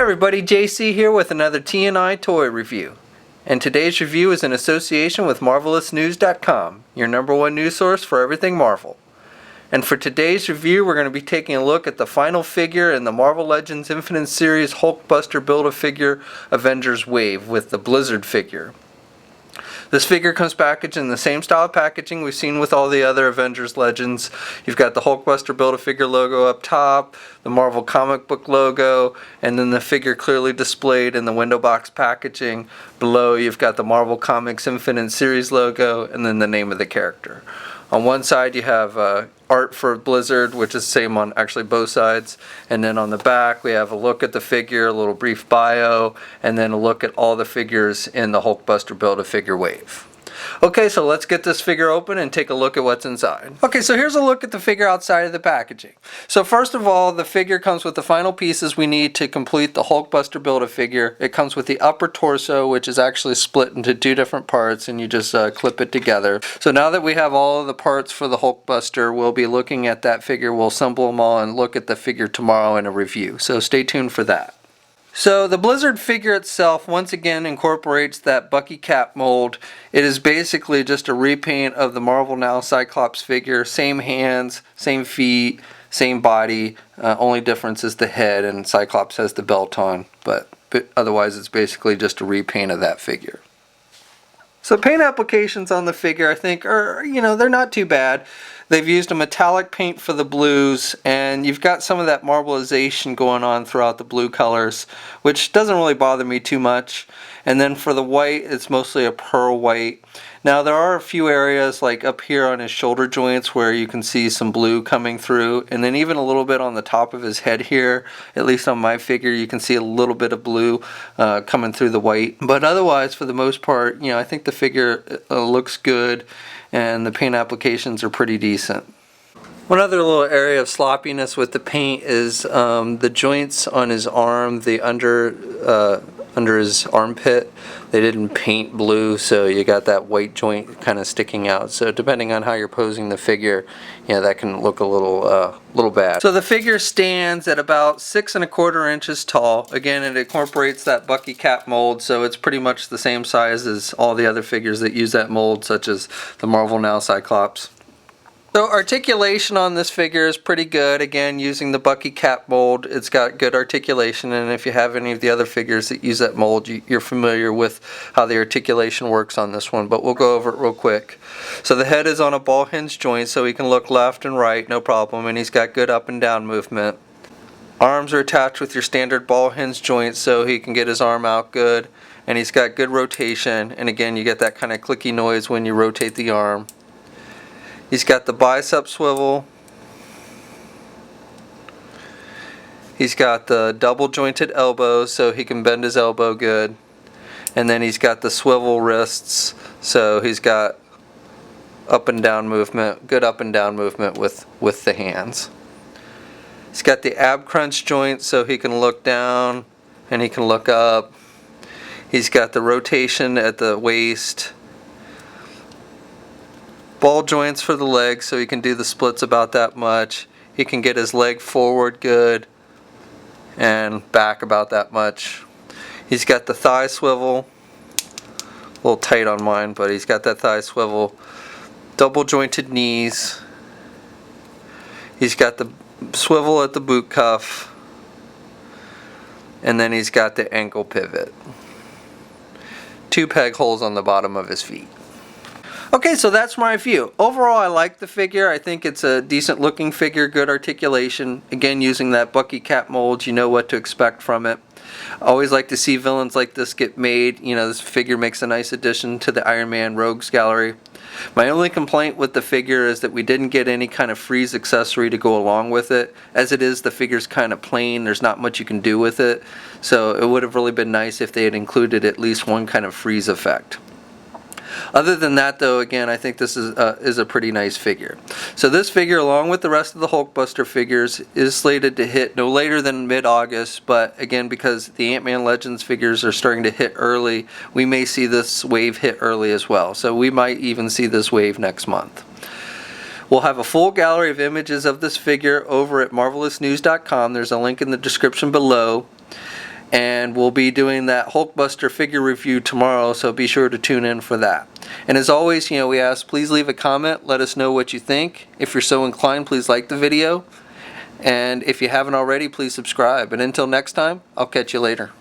everybody, JC here with another T&I toy review. And today's review is in association with MarvelousNews.com, your #1 news source for everything Marvel. And for today's review, we're going to be taking a look at the final figure in the Marvel Legends Infinite Series Hulkbuster Build-A-Figure Avengers Wave with the Blizzard figure. This figure comes packaged in the same style of packaging we've seen with all the other Avengers Legends. You've got the Hulkbuster Build-A-Figure logo up top, the Marvel comic book logo, and then the figure clearly displayed in the window box packaging. Below you've got the Marvel Comics Infinite Series logo and then the name of the character. On one side you have art for Blizzard, which is the same on actually both sides, and then on the back we have a look at the figure, a little brief bio, and then a look at all the figures in the Hulkbuster Build-A-Figure wave. Okay, so let's get this figure open and take a look at what's inside. Okay, so here's a look at the figure outside of the packaging. So first of all, the figure comes with the final pieces we need to complete the Hulkbuster Build-A-Figure. It comes with the upper torso, which is actually split into two different parts, and you just clip it together. So now that we have all of the parts for the Hulkbuster, we'll be looking at that figure. We'll assemble them all and look at the figure tomorrow in a review. So stay tuned for that. So the Blizzard figure itself once again incorporates that Bucky Cap mold. It is basically just a repaint of the Marvel Now Cyclops figure. Same hands, same feet, same body. Only difference is the head, and Cyclops has the belt on. But otherwise it's basically just a repaint of that figure. So paint applications on the figure I think are, they're not too bad. They've used a metallic paint for the blues, and you've got some of that marbleization going on throughout the blue colors, which doesn't really bother me too much. And then for the white, it's mostly a pearl white. Now there are a few areas like up here on his shoulder joints where you can see some blue coming through, and then even a little bit on the top of his head here, at least on my figure, you can see a little bit of blue coming through the white. But otherwise, for the most part, I think the figure looks good, and the paint applications are pretty decent. One other little area of sloppiness with the paint is the joints on his arm, the under his armpit. They didn't paint blue, so you got that white joint kind of sticking out. So depending on how you're posing the figure, that can look a little bad. So the figure stands at about 6 1/4 inches tall. Again, it incorporates that Bucky Cap mold, so it's pretty much the same size as all the other figures that use that mold, such as the Marvel Now Cyclops. So articulation on this figure is pretty good. Again, using the Bucky Cap mold, it's got good articulation, and if you have any of the other figures that use that mold, you're familiar with how the articulation works on this one, but we'll go over it real quick. So the head is on a ball hinge joint, so he can look left and right, no problem, and he's got good up and down movement. Arms are attached with your standard ball hinge joint, so he can get his arm out good, and he's got good rotation, and again, you get that kind of clicky noise when you rotate the arm. He's got the bicep swivel. He's got the double jointed elbows, so he can bend his elbow good. And then he's got the swivel wrists, so he's got up and down movement, good up and down movement with the hands. He's got the ab crunch joint, so he can look down and he can look up. He's got the rotation at the waist. Ball joints for the legs, so he can do the splits about that much. He can get his leg forward good and back about that much. He's got the thigh swivel, a little tight on mine, but he's got that thigh swivel. Double jointed knees. He's got the swivel at the boot cuff, and then he's got the ankle pivot. 2 peg holes on the bottom of his feet. Okay, so that's my view. Overall, I like the figure. I think it's a decent looking figure, good articulation. Again, using that Bucky Cap mold, you know what to expect from it. I always like to see villains like this get made. This figure makes a nice addition to the Iron Man Rogues gallery. My only complaint with the figure is that we didn't get any kind of freeze accessory to go along with it. As it is, the figure's kind of plain. There's not much you can do with it. So it would have really been nice if they had included at least one kind of freeze effect. Other than that, though, again, I think this is a pretty nice figure. So this figure, along with the rest of the Hulkbuster figures, is slated to hit no later than mid-August, but again, because the Ant-Man Legends figures are starting to hit early, we may see this wave hit early as well. So we might even see this wave next month. We'll have a full gallery of images of this figure over at MarvelousNews.com. There's a link in the description below. And we'll be doing that Hulkbuster figure review tomorrow, so be sure to tune in for that. And as always, we ask, please leave a comment, let us know what you think. If you're so inclined, please like the video. And if you haven't already, please subscribe. And until next time, I'll catch you later.